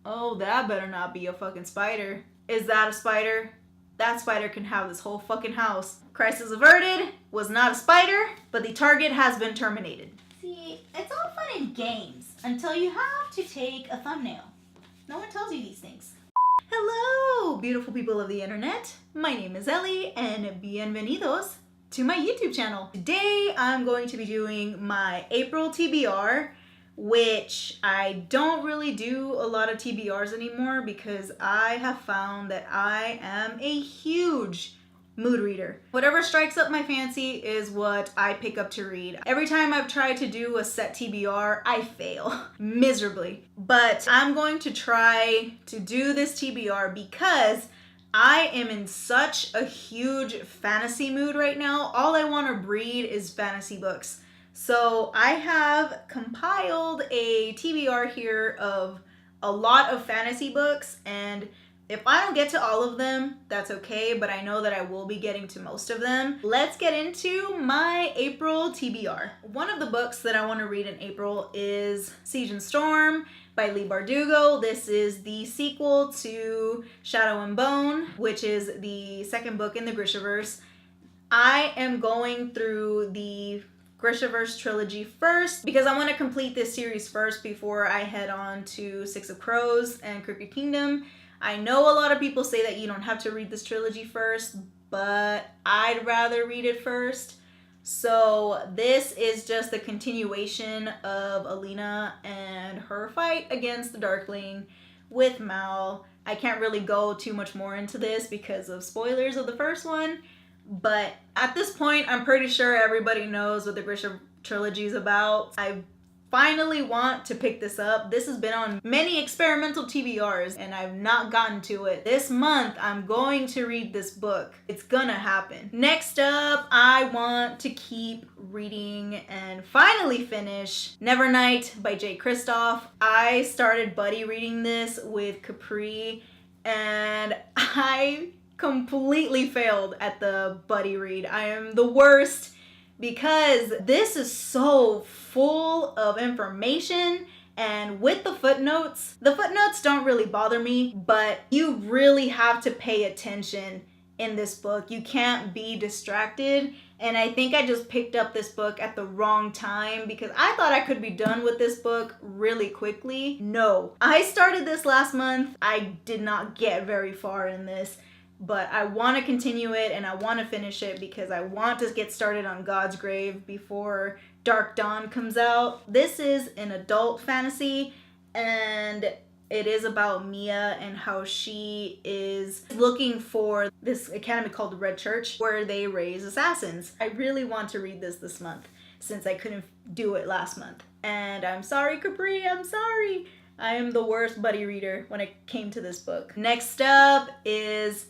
Oh, that better not be a fucking spider. Is that a spider? That spider can have this whole fucking house. Crisis averted, was not a spider, but the target has been terminated. See, it's all fun and games until you have to take a thumbnail. No one tells you these things. Hello, beautiful people of the internet. My name is Ellie and bienvenidos to my YouTube channel. Today I'm going to be doing my April TBR, which I don't really do a lot of TBRs anymore because I have found that I am a huge mood reader. Whatever strikes up my fancy is what I pick up to read. Every time I've tried to do a set TBR, I fail miserably. But I'm going to try to do this TBR because I am in such a huge fantasy mood right now. All I want to read is fantasy books. So I have compiled a TBR here of a lot of fantasy books, and if I don't get to all of them, that's okay, but I know that I will be getting to most of them. Let's get into my April TBR. One of the books that I want to read in April is Siege and Storm by Leigh Bardugo. This is the sequel to Shadow and Bone, which is the second book in the Grishaverse. I am going through the Grishaverse trilogy first because I want to complete this series first before I head on to Six of Crows and Crooked Kingdom. I know a lot of people say that you don't have to read this trilogy first, but I'd rather read it first. So this is just a continuation of Alina and her fight against the Darkling with Mal. I can't really go too much more into this because of spoilers of the first one. But at this point, I'm pretty sure everybody knows what the Grisha trilogy is about. I finally want to pick this up. This has been on many experimental TBRs and I've not gotten to it. This month, I'm going to read this book. It's gonna happen. Next up, I want to keep reading and finally finish Nevernight by Jay Kristoff. I started buddy reading this with Capri and I completely failed at the buddy read. I am the worst because this is so full of information, and with the footnotes don't really bother me, but you really have to pay attention in this book. You can't be distracted, and I think I just picked up this book at the wrong time because I thought I could be done with this book really quickly. No, I started this last month. I did not get very far in this, but I want to continue it and I want to finish it because I want to get started on God's Grave before Dark Dawn comes out. This is an adult fantasy and it is about Mia and how she is looking for this academy called the Red Church where they raise assassins. I really want to read this month since I couldn't do it last month. And I'm sorry, Capri, I'm sorry. I am the worst buddy reader when it came to this book. Next up is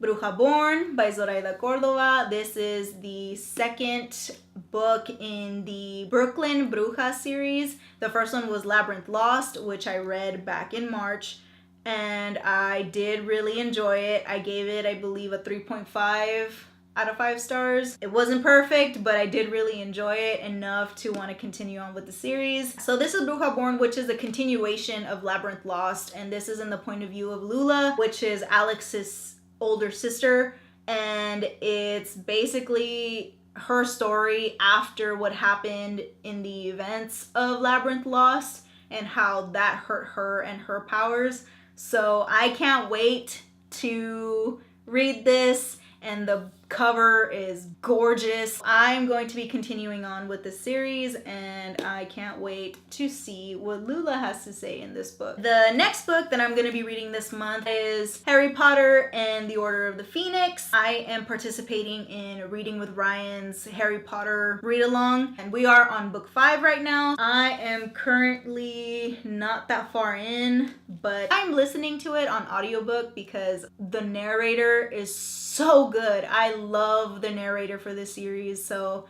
Bruja Born by Zoraida Cordova. This is the second book in the Brooklyn Bruja series. The first one was Labyrinth Lost, which I read back in March, and I did really enjoy it. I gave it, I believe, a 3.5 out of 5 stars. It wasn't perfect, but I did really enjoy it enough to want to continue on with the series. So this is Bruja Born, which is a continuation of Labyrinth Lost, and this is in the point of view of Lula, which is Alex's older sister, and it's basically her story after what happened in the events of Labyrinth Lost and how that hurt her and her powers. So I can't wait to read this, and the cover is gorgeous. I'm going to be continuing on with the series and I can't wait to see what Lula has to say in this book. The next book that I'm going to be reading this month is Harry Potter and the Order of the Phoenix. I am participating in Reading with Ryan's Harry Potter read-along, and we are on book 5 right now. I am currently not that far in, but I'm listening to it on audiobook because the narrator is so good. I love the narrator for this series, so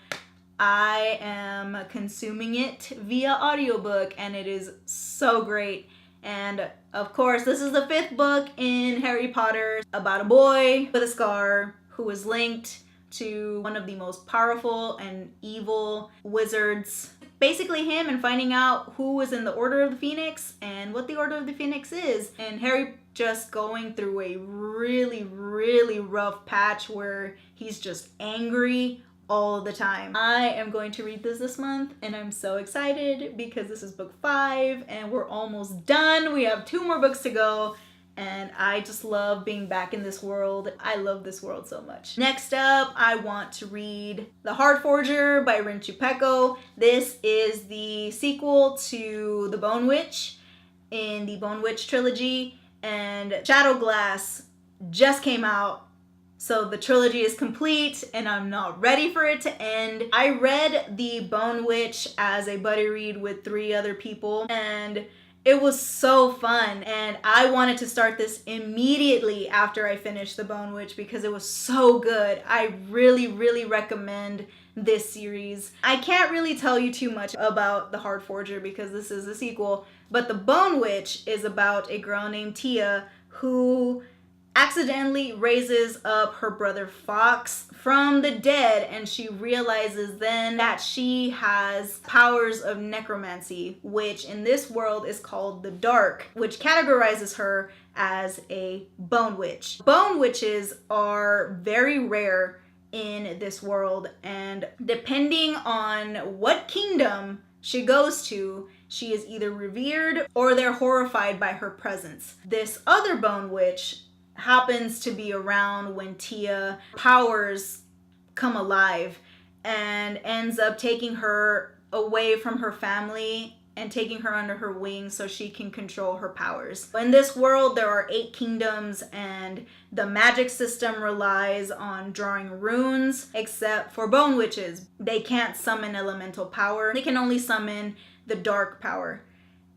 I am consuming it via audiobook and it is so great. And of course, this is the 5th book in Harry Potter about a boy with a scar who is linked to one of the most powerful and evil wizards basically him and finding out who is in the Order of the Phoenix and what the Order of the Phoenix is. And Harry just going through a really, really rough patch where he's just angry all the time. I am going to read this month, and I'm so excited because this is book 5 and we're almost done. We have 2 more books to go. And I just love being back in this world. I love this world so much. Next up, I want to read The Heart Forger by Rin Chupeco. This is the sequel to The Bone Witch in the Bone Witch trilogy. And Shadow Glass just came out. So the trilogy is complete and I'm not ready for it to end. I read The Bone Witch as a buddy read with 3 other people, and it was so fun, and I wanted to start this immediately after I finished The Bone Witch because it was so good. I really, really recommend this series. I can't really tell you too much about The Heart Forger because this is a sequel, but The Bone Witch is about a girl named Tia who accidentally raises up her brother Fox from the dead, and she realizes then that she has powers of necromancy, which in this world is called the Dark, which categorizes her as a bone witch. Bone witches are very rare in this world, and depending on what kingdom she goes to, she is either revered or they're horrified by her presence. This other bone witch happens to be around when Tia powers come alive and ends up taking her away from her family and taking her under her wing so she can control her powers. In this world, there are 8 kingdoms, and the magic system relies on drawing runes, except for bone witches. They can't summon elemental power. They can only summon the dark power.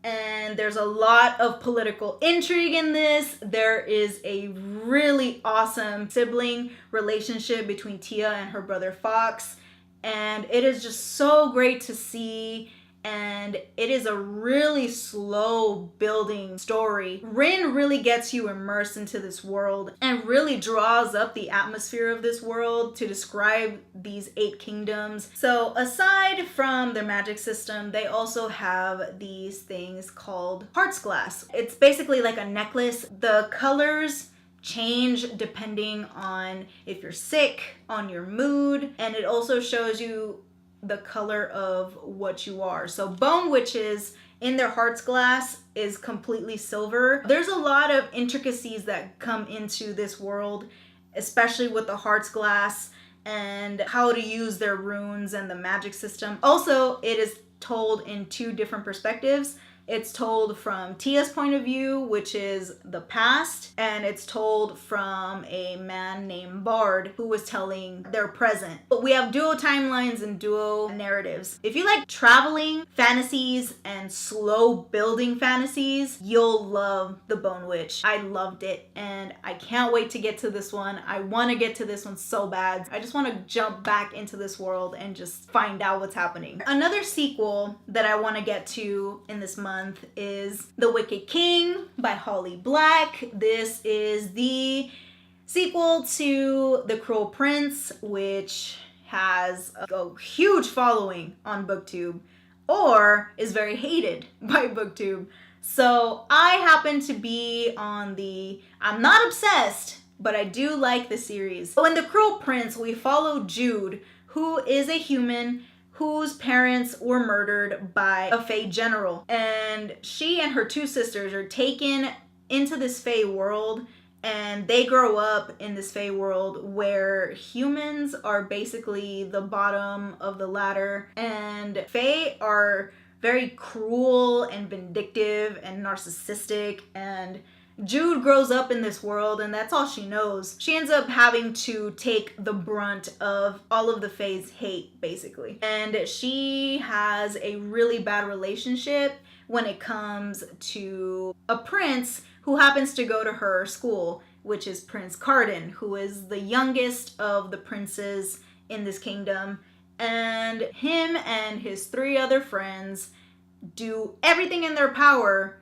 And there's a lot of political intrigue in this. There is a really awesome sibling relationship between Tia and her brother Fox. And it is just so great to see. And it is a really slow building story. Rin really gets you immersed into this world and really draws up the atmosphere of this world to describe these 8 kingdoms. So aside from their magic system, they also have these things called heart's glass. It's basically like a necklace. The colors change depending on if you're sick, on your mood, and it also shows you the color of what you are. So bone witches in their heart's glass is completely silver. There's a lot of intricacies that come into this world, especially with the heart's glass and how to use their runes and the magic system. Also, it is told in 2 different perspectives. It's told from Tia's point of view, which is the past, and it's told from a man named Bard who was telling their present. But we have dual timelines and dual narratives. If you like traveling fantasies and slow building fantasies, you'll love The Bone Witch. I loved it, and I can't wait to get to this one. I want to get to this one so bad. I just want to jump back into this world and just find out what's happening. Another sequel that I want to get to in this month is The Wicked King by Holly Black. This is the sequel to The Cruel Prince, which has a huge following on BookTube, or is very hated by BookTube. So I happen to be on the, I'm not obsessed, but I do like the series. So in The Cruel Prince, we follow Jude, who is a human whose parents were murdered by a Fae general. And she and her 2 sisters are taken into this Fae world, and they grow up in this Fae world where humans are basically the bottom of the ladder, and Fae are very cruel and vindictive and narcissistic, and Jude grows up in this world and that's all she knows. She ends up having to take the brunt of all of the Fae's hate, basically. And she has a really bad relationship when it comes to a prince who happens to go to her school, which is Prince Carden, who is the youngest of the princes in this kingdom. And him and his 3 other friends do everything in their power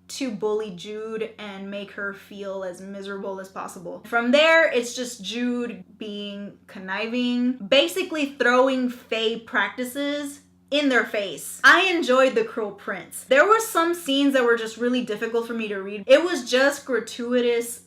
to bully Jude and make her feel as miserable as possible. From there, it's just Jude being conniving, basically throwing Fae practices in their face. I enjoyed The Cruel Prince. There were some scenes that were just really difficult for me to read. It was just gratuitous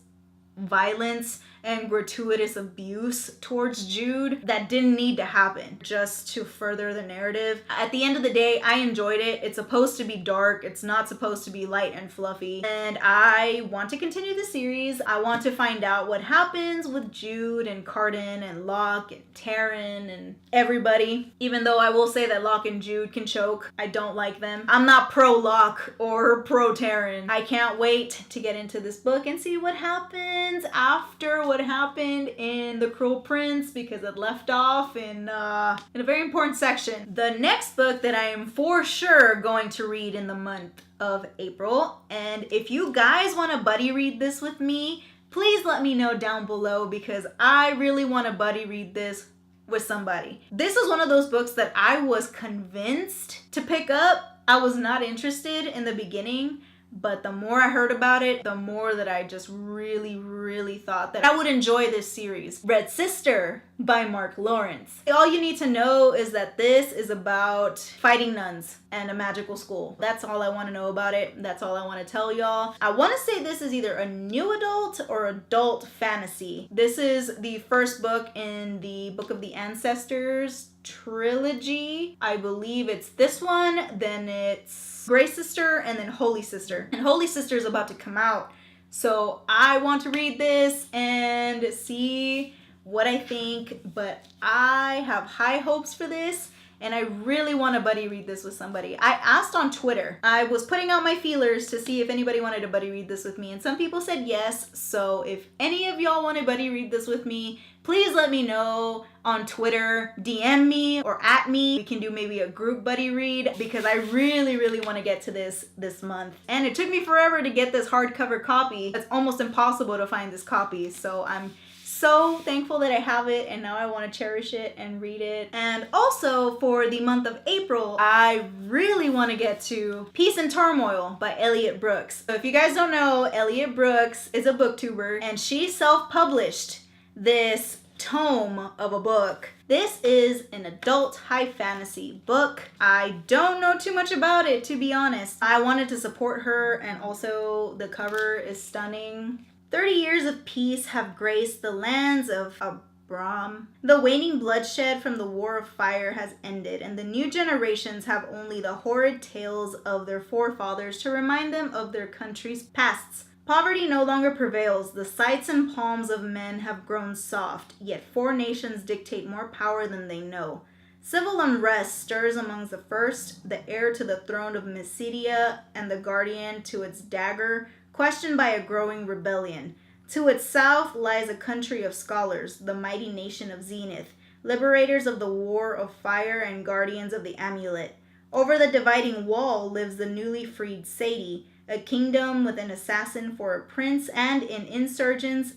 violence and gratuitous abuse towards Jude that didn't need to happen just to further the narrative. At the end of the day, I enjoyed it. It's supposed to be dark. It's not supposed to be light and fluffy. And I want to continue the series. I want to find out what happens with Jude and Cardan and Locke and Taryn and everybody. Even though I will say that Locke and Jude can choke. I don't like them. I'm not pro Locke or pro Taryn. I can't wait to get into this book and see what happens after what happened in The Cruel Prince, because it left off in a very important section. The next book that I am for sure going to read in the month of April, and if you guys want to buddy read this with me, please let me know down below, because I really want to buddy read this with somebody. This is one of those books that I was convinced to pick up. I was not interested in the beginning, but the more I heard about it, the more that I just really thought that I would enjoy this series. Red Sister by Mark Lawrence. All you need to know is that this is about fighting nuns and a magical school. That's all I want to know about it. That's all I want to tell y'all. I want to say this is either a new adult or adult fantasy. This is the first book in the Book of the Ancestors trilogy. I believe it's this one, then it's Grey Sister, and then Holy Sister. And Holy Sister is about to come out. So I want to read this and see what I think, but I have high hopes for this. And I really want to buddy read this with somebody. I asked on Twitter. I was putting out my feelers to see if anybody wanted to buddy read this with me. And some people said yes. So if any of y'all want to buddy read this with me, please let me know on Twitter. DM me or at me. We can do maybe a group buddy read, because I really want to get to this month. And it took me forever to get this hardcover copy. It's almost impossible to find this copy. So I'm so thankful that I have it, and now I want to cherish it and read it. And also for the month of April, I really want to get to Peace and Turmoil by Elliot Brooks. So if you guys don't know, Elliot Brooks is a booktuber, and she self-published this tome of a book. This is an adult high fantasy book. I don't know too much about it, to be honest. I wanted to support her, and also the cover is stunning. 30 years of peace have graced the lands of Abram. The waning bloodshed from the War of Fire has ended, and the new generations have only the horrid tales of their forefathers to remind them of their country's pasts. Poverty no longer prevails. The sights and palms of men have grown soft, yet 4 nations dictate more power than they know. Civil unrest stirs amongst the first, the heir to the throne of Mysidia and the guardian to its dagger, questioned by a growing rebellion. To its south lies a country of scholars, the mighty nation of Zenith, liberators of the War of Fire and guardians of the amulet. Over the dividing wall lives the newly freed Sadie, a kingdom with an assassin for a prince and an insurgents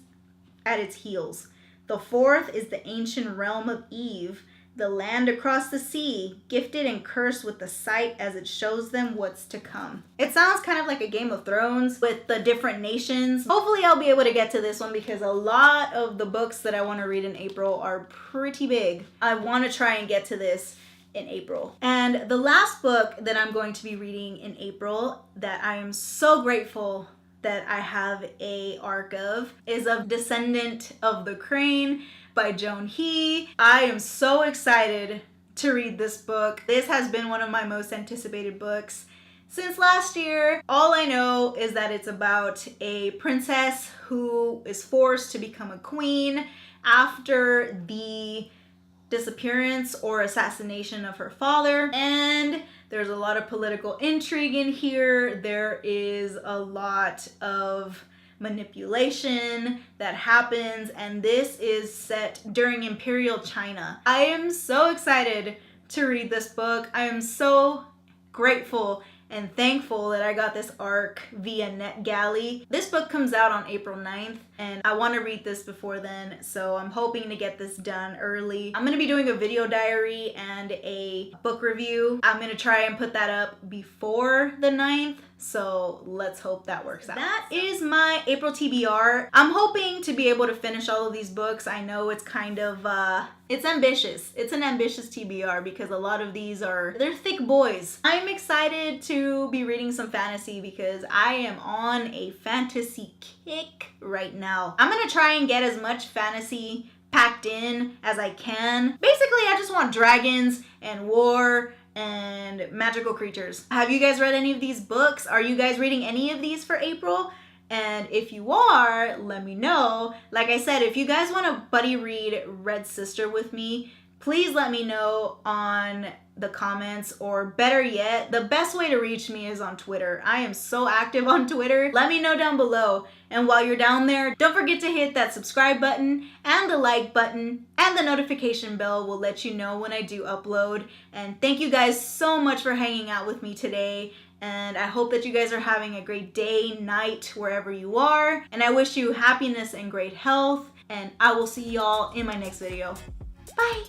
at its heels. The fourth is the ancient realm of Eve, the land across the sea, gifted and cursed with the sight as it shows them what's to come. It sounds kind of like a Game of Thrones with the different nations. Hopefully I'll be able to get to this one, because a lot of the books that I want to read in April are pretty big. I want to try and get to this in April. And the last book that I'm going to be reading in April that I am so grateful that I have a arc of is of Descendant of the Crane by Joan He. I am so excited to read this book. This has been one of my most anticipated books since last year. All I know is that it's about a princess who is forced to become a queen after the disappearance or assassination of her father, and there's a lot of political intrigue in here. There is a lot of manipulation that happens, and this is set during Imperial China. I am so excited to read this book. I am so grateful and thankful that I got this arc via NetGalley. This book comes out on April 9th, and I want to read this before then, so I'm hoping to get this done early. I'm going to be doing a video diary and a book review. I'm going to try and put that up before the 9th, So let's hope that works out. That is my April TBR. I'm hoping to be able to finish all of these books. I know it's kind of, it's ambitious. It's an ambitious TBR because a lot of these they're thick boys. I'm excited to be reading some fantasy because I am on a fantasy kick right now. I'm gonna try and get as much fantasy packed in as I can. Basically, I just want dragons and war and magical creatures. Have you guys read any of these books? Are you guys reading any of these for April? And if you are, let me know. Like I said, if you guys want to buddy read Red Sister with me, please let me know on the comments, or better yet, the best way to reach me is on Twitter. I am so active on Twitter. Let me know down below. And while you're down there, don't forget to hit that subscribe button and the like button, and the notification bell will let you know when I do upload. And thank you guys so much for hanging out with me today. And I hope that you guys are having a great day, night, wherever you are. And I wish you happiness and great health. And I will see y'all in my next video. Bye.